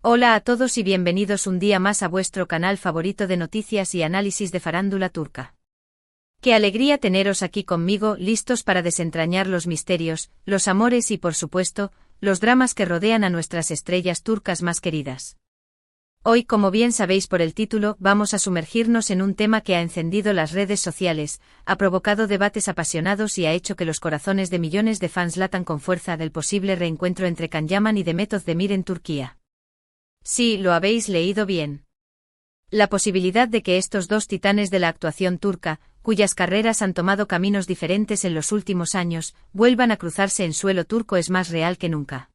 Hola a todos y bienvenidos un día más a vuestro canal favorito de noticias y análisis de farándula turca. Qué alegría teneros aquí conmigo, listos para desentrañar los misterios, los amores y por supuesto, los dramas que rodean a nuestras estrellas turcas más queridas. Hoy, como bien sabéis por el título, vamos a sumergirnos en un tema que ha encendido las redes sociales, ha provocado debates apasionados y ha hecho que los corazones de millones de fans latan con fuerza del posible reencuentro entre Can Yaman y Demet Özdemir en Turquía. Sí, lo habéis leído bien. La posibilidad de que estos dos titanes de la actuación turca, cuyas carreras han tomado caminos diferentes en los últimos años, vuelvan a cruzarse en suelo turco es más real que nunca.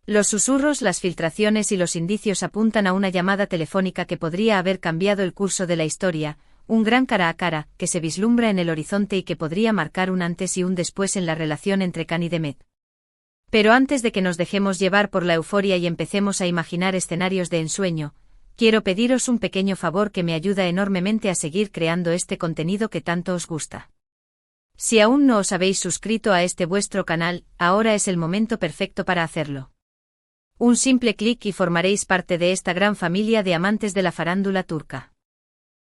Los susurros, las filtraciones y los indicios apuntan a una llamada telefónica que podría haber cambiado el curso de la historia, un gran cara a cara, que se vislumbra en el horizonte y que podría marcar un antes y un después en la relación entre Can y Demet. Pero antes de que nos dejemos llevar por la euforia y empecemos a imaginar escenarios de ensueño, quiero pediros un pequeño favor que me ayuda enormemente a seguir creando este contenido que tanto os gusta. Si aún no os habéis suscrito a este vuestro canal, ahora es el momento perfecto para hacerlo. Un simple clic y formaréis parte de esta gran familia de amantes de la farándula turca.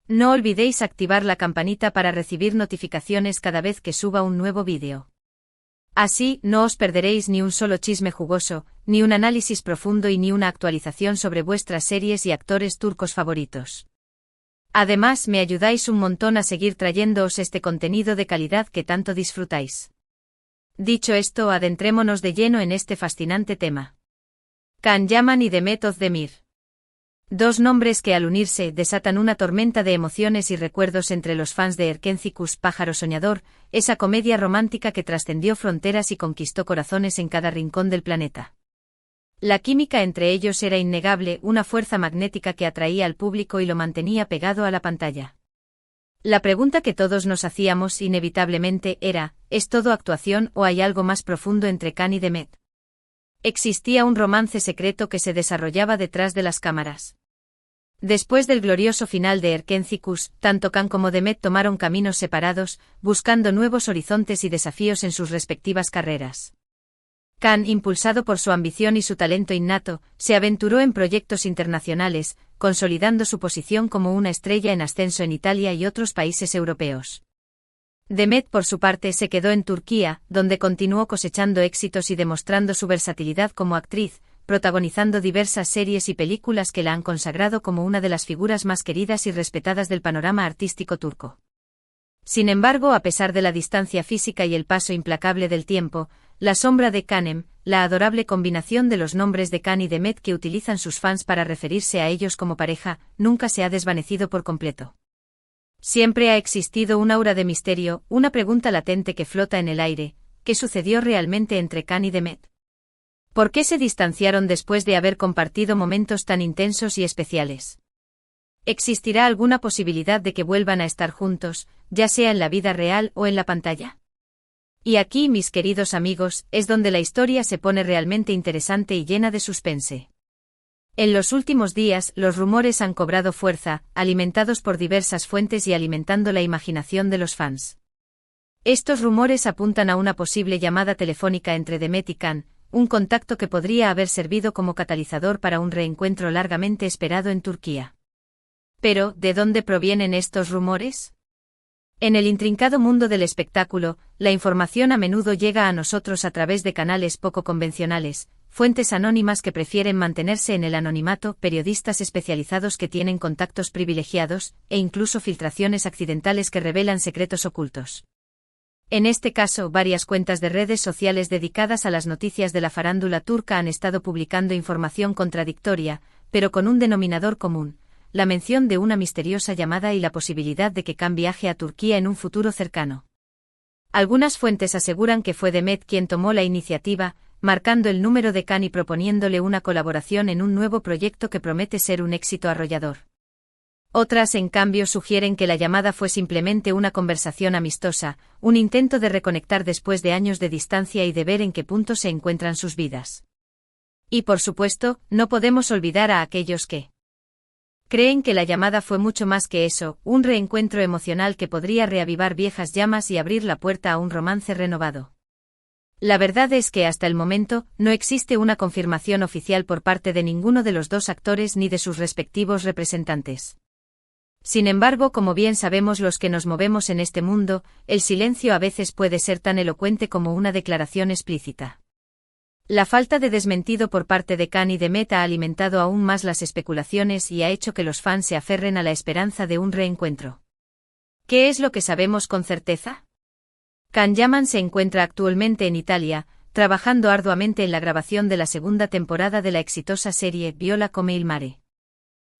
No olvidéis activar la campanita para recibir notificaciones cada vez que suba un nuevo vídeo. Así, no os perderéis ni un solo chisme jugoso, ni un análisis profundo y ni una actualización sobre vuestras series y actores turcos favoritos. Además, me ayudáis un montón a seguir trayéndoos este contenido de calidad que tanto disfrutáis. Dicho esto, adentrémonos de lleno en este fascinante tema. Can Yaman y Demet Özdemir. Dos nombres que al unirse desatan una tormenta de emociones y recuerdos entre los fans de Erkencikus Pájaro Soñador, esa comedia romántica que trascendió fronteras y conquistó corazones en cada rincón del planeta. La química entre ellos era innegable, una fuerza magnética que atraía al público y lo mantenía pegado a la pantalla. La pregunta que todos nos hacíamos inevitablemente era, ¿es todo actuación o hay algo más profundo entre Can y Demet? Existía un romance secreto que se desarrollaba detrás de las cámaras. Después del glorioso final de Erkencikus, tanto Can como Demet tomaron caminos separados, buscando nuevos horizontes y desafíos en sus respectivas carreras. Can, impulsado por su ambición y su talento innato, se aventuró en proyectos internacionales, consolidando su posición como una estrella en ascenso en Italia y otros países europeos. Demet, por su parte, se quedó en Turquía, donde continuó cosechando éxitos y demostrando su versatilidad como actriz, protagonizando diversas series y películas que la han consagrado como una de las figuras más queridas y respetadas del panorama artístico turco. Sin embargo, a pesar de la distancia física y el paso implacable del tiempo, la sombra de Canem, la adorable combinación de los nombres de Can y Demet que utilizan sus fans para referirse a ellos como pareja, nunca se ha desvanecido por completo. Siempre ha existido un aura de misterio, una pregunta latente que flota en el aire: ¿qué sucedió realmente entre Can y Demet? ¿Por qué se distanciaron después de haber compartido momentos tan intensos y especiales? ¿Existirá alguna posibilidad de que vuelvan a estar juntos, ya sea en la vida real o en la pantalla? Y aquí, mis queridos amigos, es donde la historia se pone realmente interesante y llena de suspense. En los últimos días, los rumores han cobrado fuerza, alimentados por diversas fuentes y alimentando la imaginación de los fans. Estos rumores apuntan a una posible llamada telefónica entre Demet y Can, un contacto que podría haber servido como catalizador para un reencuentro largamente esperado en Turquía. Pero, ¿de dónde provienen estos rumores? En el intrincado mundo del espectáculo, la información a menudo llega a nosotros a través de canales poco convencionales, fuentes anónimas que prefieren mantenerse en el anonimato, periodistas especializados que tienen contactos privilegiados, e incluso filtraciones accidentales que revelan secretos ocultos. En este caso, varias cuentas de redes sociales dedicadas a las noticias de la farándula turca han estado publicando información contradictoria, pero con un denominador común: la mención de una misteriosa llamada y la posibilidad de que Can viaje a Turquía en un futuro cercano. Algunas fuentes aseguran que fue Demet quien tomó la iniciativa, marcando el número de Can y proponiéndole una colaboración en un nuevo proyecto que promete ser un éxito arrollador. Otras, en cambio, sugieren que la llamada fue simplemente una conversación amistosa, un intento de reconectar después de años de distancia y de ver en qué punto se encuentran sus vidas. Y por supuesto, no podemos olvidar a aquellos que creen que la llamada fue mucho más que eso, un reencuentro emocional que podría reavivar viejas llamas y abrir la puerta a un romance renovado. La verdad es que hasta el momento, no existe una confirmación oficial por parte de ninguno de los dos actores ni de sus respectivos representantes. Sin embargo, como bien sabemos los que nos movemos en este mundo, el silencio a veces puede ser tan elocuente como una declaración explícita. La falta de desmentido por parte de Khan y de Met ha alimentado aún más las especulaciones y ha hecho que los fans se aferren a la esperanza de un reencuentro. ¿Qué es lo que sabemos con certeza? Can Yaman se encuentra actualmente en Italia, trabajando arduamente en la grabación de la segunda temporada de la exitosa serie Viola come il mare.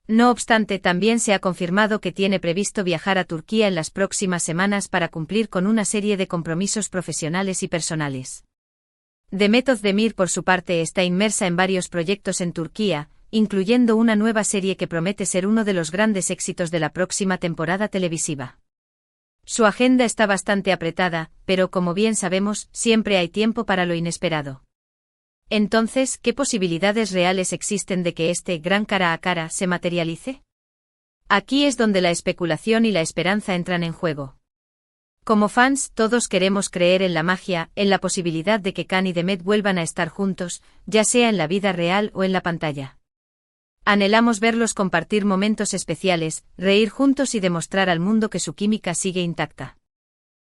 No obstante, también se ha confirmado que tiene previsto viajar a Turquía en las próximas semanas para cumplir con una serie de compromisos profesionales y personales. Demet Özdemir, por su parte, está inmersa en varios proyectos en Turquía, incluyendo una nueva serie que promete ser uno de los grandes éxitos de la próxima temporada televisiva. Su agenda está bastante apretada, pero como bien sabemos, siempre hay tiempo para lo inesperado. Entonces, ¿qué posibilidades reales existen de que este gran cara a cara se materialice? Aquí es donde la especulación y la esperanza entran en juego. Como fans, todos queremos creer en la magia, en la posibilidad de que Khan y Demet vuelvan a estar juntos, ya sea en la vida real o en la pantalla. Anhelamos verlos compartir momentos especiales, reír juntos y demostrar al mundo que su química sigue intacta.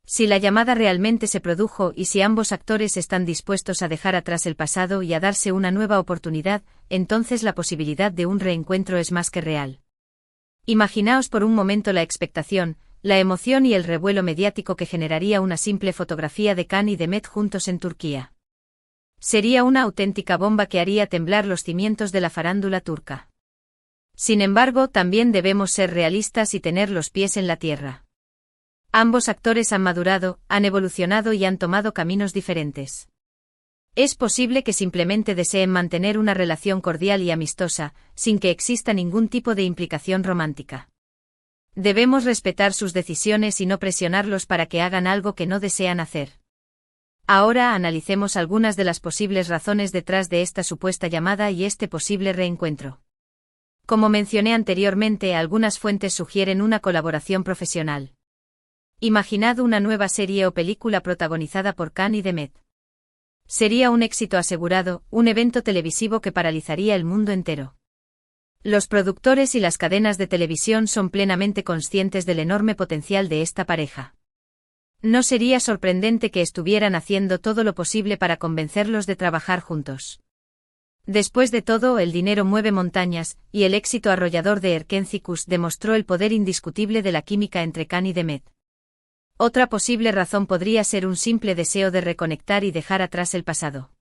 Si la llamada realmente se produjo y si ambos actores están dispuestos a dejar atrás el pasado y a darse una nueva oportunidad, entonces la posibilidad de un reencuentro es más que real. Imaginaos por un momento la expectación, la emoción y el revuelo mediático que generaría una simple fotografía de Khan y Demet juntos en Turquía. Sería una auténtica bomba que haría temblar los cimientos de la farándula turca. Sin embargo, también debemos ser realistas y tener los pies en la tierra. Ambos actores han madurado, han evolucionado y han tomado caminos diferentes. Es posible que simplemente deseen mantener una relación cordial y amistosa, sin que exista ningún tipo de implicación romántica. Debemos respetar sus decisiones y no presionarlos para que hagan algo que no desean hacer. Ahora analicemos algunas de las posibles razones detrás de esta supuesta llamada y este posible reencuentro. Como mencioné anteriormente, algunas fuentes sugieren una colaboración profesional. Imaginad una nueva serie o película protagonizada por Khan y Demet. Sería un éxito asegurado, un evento televisivo que paralizaría el mundo entero. Los productores y las cadenas de televisión son plenamente conscientes del enorme potencial de esta pareja. No sería sorprendente que estuvieran haciendo todo lo posible para convencerlos de trabajar juntos. Después de todo, el dinero mueve montañas, y el éxito arrollador de Erkencikus demostró el poder indiscutible de la química entre Khan y Demet. Otra posible razón podría ser un simple deseo de reconectar y dejar atrás el pasado.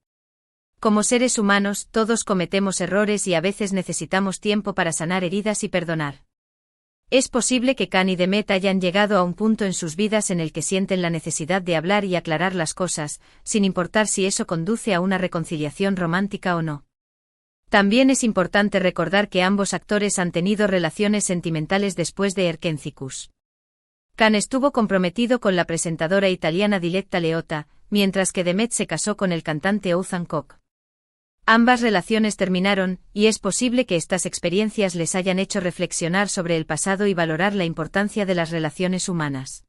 Como seres humanos, todos cometemos errores y a veces necesitamos tiempo para sanar heridas y perdonar. Es posible que Khan y Demet hayan llegado a un punto en sus vidas en el que sienten la necesidad de hablar y aclarar las cosas, sin importar si eso conduce a una reconciliación romántica o no. También es importante recordar que ambos actores han tenido relaciones sentimentales después de Erkencikus. Khan estuvo comprometido con la presentadora italiana Diletta Leotta, mientras que Demet se casó con el cantante Ozan Koç. Ambas relaciones terminaron, y es posible que estas experiencias les hayan hecho reflexionar sobre el pasado y valorar la importancia de las relaciones humanas.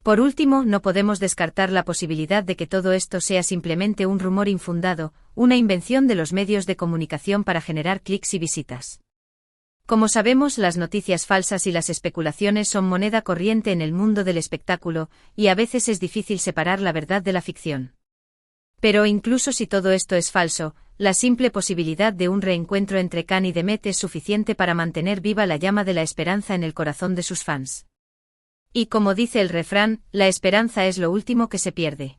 Por último, no podemos descartar la posibilidad de que todo esto sea simplemente un rumor infundado, una invención de los medios de comunicación para generar clics y visitas. Como sabemos, las noticias falsas y las especulaciones son moneda corriente en el mundo del espectáculo, y a veces es difícil separar la verdad de la ficción. Pero incluso si todo esto es falso, la simple posibilidad de un reencuentro entre Khan y Demet es suficiente para mantener viva la llama de la esperanza en el corazón de sus fans. Y como dice el refrán, la esperanza es lo último que se pierde.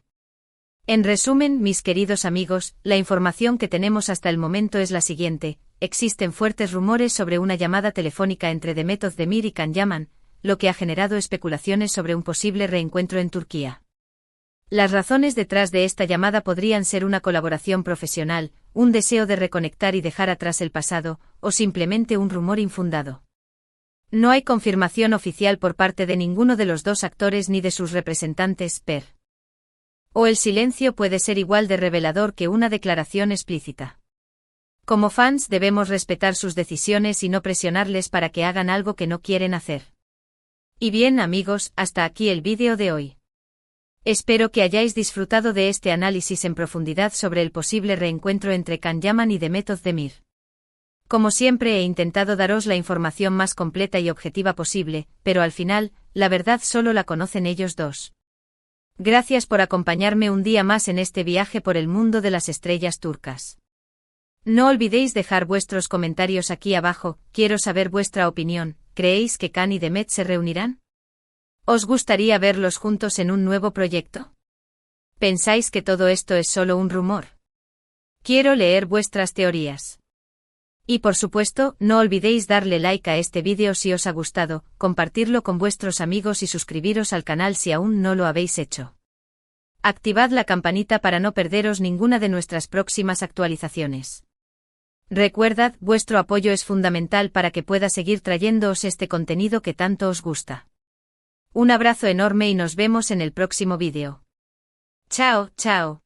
En resumen, mis queridos amigos, la información que tenemos hasta el momento es la siguiente: existen fuertes rumores sobre una llamada telefónica entre Demet Özdemir y Can Yaman, lo que ha generado especulaciones sobre un posible reencuentro en Turquía. Las razones detrás de esta llamada podrían ser una colaboración profesional, un deseo de reconectar y dejar atrás el pasado, o simplemente un rumor infundado. No hay confirmación oficial por parte de ninguno de los dos actores ni de sus representantes, o el silencio puede ser igual de revelador que una declaración explícita. Como fans debemos respetar sus decisiones y no presionarles para que hagan algo que no quieren hacer. Y bien amigos, hasta aquí el vídeo de hoy. Espero que hayáis disfrutado de este análisis en profundidad sobre el posible reencuentro entre Can Yaman y Demet Özdemir. Como siempre he intentado daros la información más completa y objetiva posible, pero al final, la verdad solo la conocen ellos dos. Gracias por acompañarme un día más en este viaje por el mundo de las estrellas turcas. No olvidéis dejar vuestros comentarios aquí abajo, quiero saber vuestra opinión, ¿creéis que Can y Demet se reunirán? ¿Os gustaría verlos juntos en un nuevo proyecto? ¿Pensáis que todo esto es solo un rumor? Quiero leer vuestras teorías. Y por supuesto, no olvidéis darle like a este vídeo si os ha gustado, compartirlo con vuestros amigos y suscribiros al canal si aún no lo habéis hecho. Activad la campanita para no perderos ninguna de nuestras próximas actualizaciones. Recuerdad, vuestro apoyo es fundamental para que pueda seguir trayéndoos este contenido que tanto os gusta. Un abrazo enorme y nos vemos en el próximo vídeo. Chao, chao.